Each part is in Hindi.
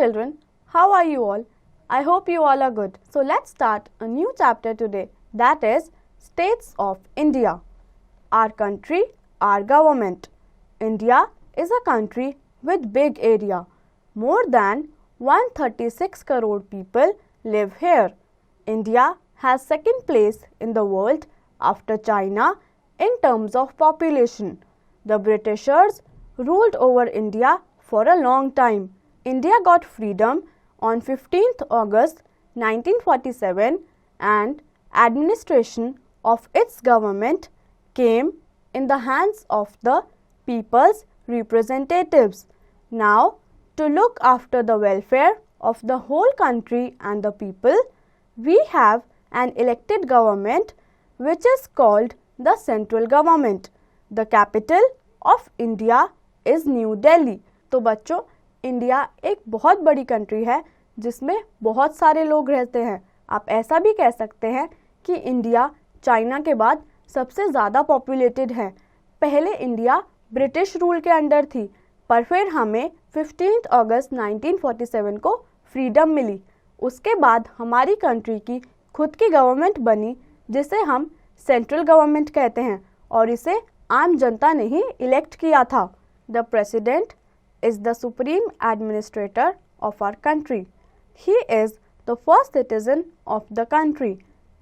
children, how are you all? I hope you all are good. So let's start a new chapter today, that is States of India. Our country, our government. India is a country with big area. More than 136 crore people live here. India has second place in the world after China in terms of population. The Britishers ruled over India for a long time. India got freedom on 15th August 1947 and administration of its government came in the hands of the people's representatives. Now, to look after the welfare of the whole country and the people, we have an elected government which is called the central government. The capital of India is New Delhi. तो बच्चों, इंडिया एक बहुत बड़ी कंट्री है जिसमें बहुत सारे लोग रहते हैं. आप ऐसा भी कह सकते हैं कि इंडिया चाइना के बाद सबसे ज़्यादा पॉपुलेटेड है. पहले इंडिया ब्रिटिश रूल के अंडर थी, पर फिर हमें 15 अगस्त 1947 को फ्रीडम मिली. उसके बाद हमारी कंट्री की खुद की गवर्नमेंट बनी जिसे हम सेंट्रल गवर्नमेंट कहते हैं और इसे आम जनता ने ही इलेक्ट किया था. The president is the supreme administrator of our country. He is the first citizen of the country.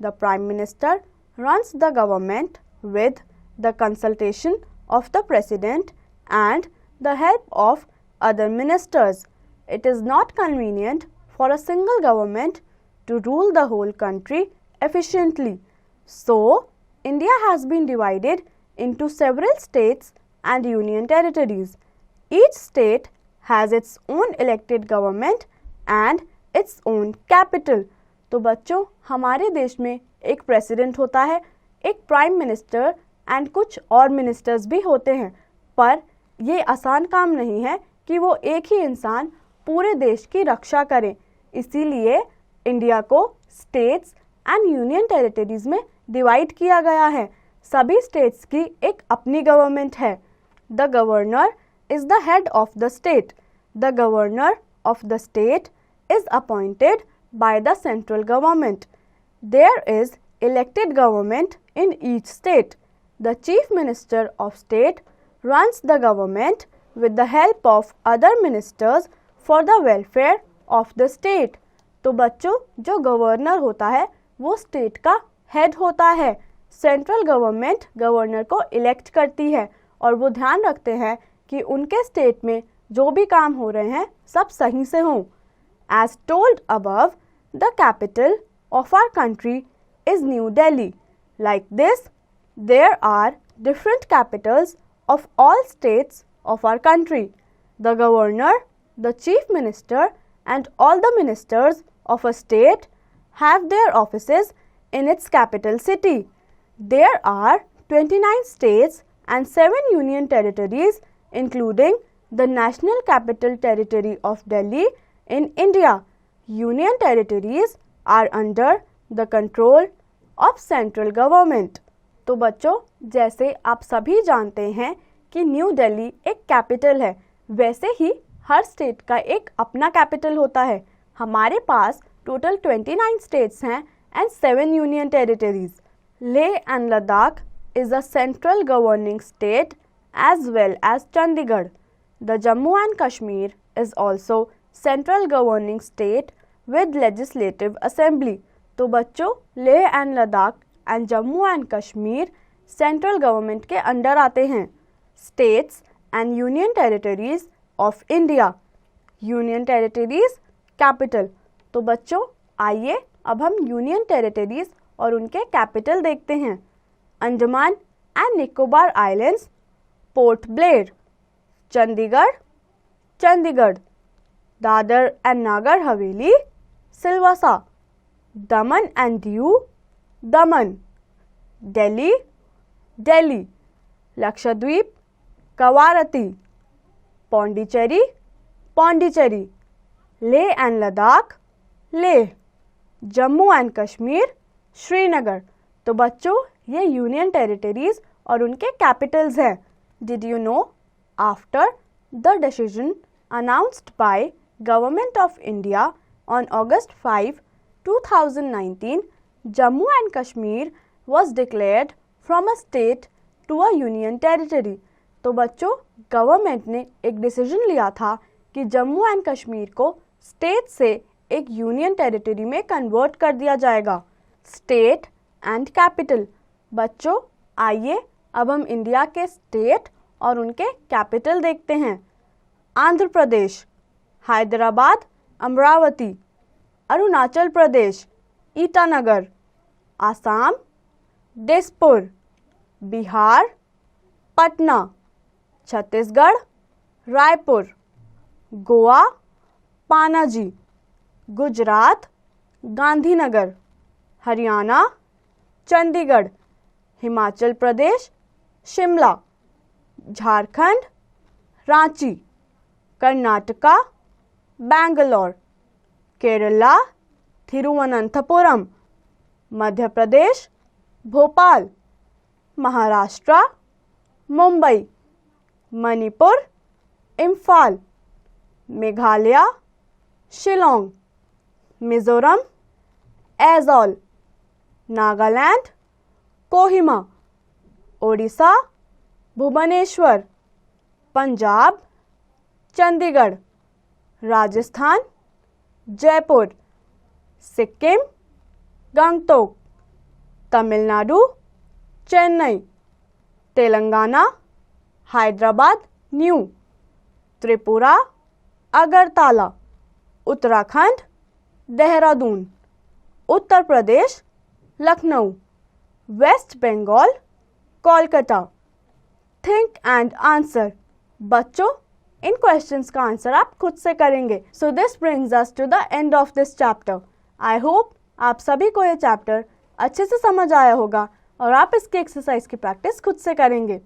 The Prime Minister runs the government with the consultation of the President and the help of other ministers. It is not convenient for a single government to rule the whole country efficiently. So, India has been divided into several states and union territories. Each state has its own elected government and its own capital. तो बच्चों, हमारे देश में एक प्रेसिडेंट होता है, एक प्राइम मिनिस्टर एंड कुछ और मिनिस्टर्स भी होते हैं. पर ये आसान काम नहीं है कि वो एक ही इंसान पूरे देश की रक्षा करे. इसीलिए इंडिया को स्टेट्स एंड यूनियन टेरिटरीज में डिवाइड किया गया है. सभी स्टेट्स की एक अपनी गवर्नमेंट है. The governor is the head of the state. The governor of the state is appointed by the central government. There is elected government in each state. The chief minister of state runs the government with the help of other ministers for the welfare of the state. तो बच्चों, जो गवर्नर होता है वो स्टेट का हेड होता है. सेंट्रल गवर्नमेंट गवर्नर को इलेक्ट करती है और वो ध्यान रखते हैं कि उनके स्टेट में जो भी काम हो रहे हैं सब सही से हों. As told above, the capital of our country is New Delhi. Like this, there are different capitals of all states of our country. The governor, the chief minister, and all the ministers of a state have their offices in its capital city. There are 29 states and 7 union territories including the National Capital Territory of Delhi in India. Union territories are under the control of central government. तो बच्चों, जैसे आप सभी जानते हैं कि न्यू दिल्ली एक कैपिटल है, वैसे ही हर स्टेट का एक अपना कैपिटल होता है. हमारे पास टोटल 29 स्टेट्स हैं and 7 union territories. Leh and Ladakh is a central governing state as well as Chandigarh. The Jammu and Kashmir is also central governing state with legislative assembly. तो बच्चों, Leh and Ladakh and Jammu and Kashmir central government के अंडर आते हैं. States and union territories of India. Union territories capital. तो बच्चों, आइए अब हम यूनियन टेरिटरीज और उनके कैपिटल देखते हैं. Andaman and Nicobar islands, port Blair. Chandigarh, Chandigarh. Dadar and Nagar Haveli, Silvassa. Daman and Diu, Daman. Delhi, Delhi. Lakshadweep, Kavaratti. Pondicherry, Pondicherry. Leh and Ladakh, Leh. Jammu and Kashmir, Srinagar. तो बच्चों, ये यूनियन टेरिटरीज और उनके कैपिटल्स हैं. Did you know, after the decision announced by Government of India on August 5, 2019, Jammu and Kashmir was declared from a state to a union territory. तो बच्चों गवर्नमेंट ने एक डिसीजन लिया था कि जम्मू एंड कश्मीर को स्टेट से एक यूनियन टेरिटरी में कन्वर्ट कर दिया जाएगा. State and capital. बच्चों आइए अब हम इंडिया के स्टेट और उनके कैपिटल देखते हैं. Andhra Pradesh, Hyderabad, Amaravati. Arunachal Pradesh, Itanagar. Assam, Dispur. Bihar, Patna. Chhattisgarh, Raipur. Goa, Panaji. Gujarat, Gandhinagar. Haryana, Chandigarh. Himachal Pradesh, Shimla. Jharkhand, Ranchi. Karnataka, Bangalore. Kerala, Thiruvananthapuram. Madhya Pradesh, Bhopal. Maharashtra, Mumbai. Manipur, Imphal. Meghalaya, Shillong. Mizoram, Aizawl. Nagaland, Kohima. Odisha, Bhubaneswar. Punjab, Chandigarh. Rajasthan, Jaipur. Sikkim, Gangtok. Tamil Nadu, Chennai. Telangana, Hyderabad, new. Tripura, Agartala. Uttarakhand, Dehradun. Uttar Pradesh, Lucknow. West Bengal, Kolkata. Think and answer. बच्चों इन क्वेश्चंस का आंसर आप खुद से करेंगे. So this brings us to the end of this chapter. I hope आप सभी को ये चैप्टर अच्छे से समझ आया होगा और आप इसकी एक्सरसाइज की प्रैक्टिस खुद से करेंगे.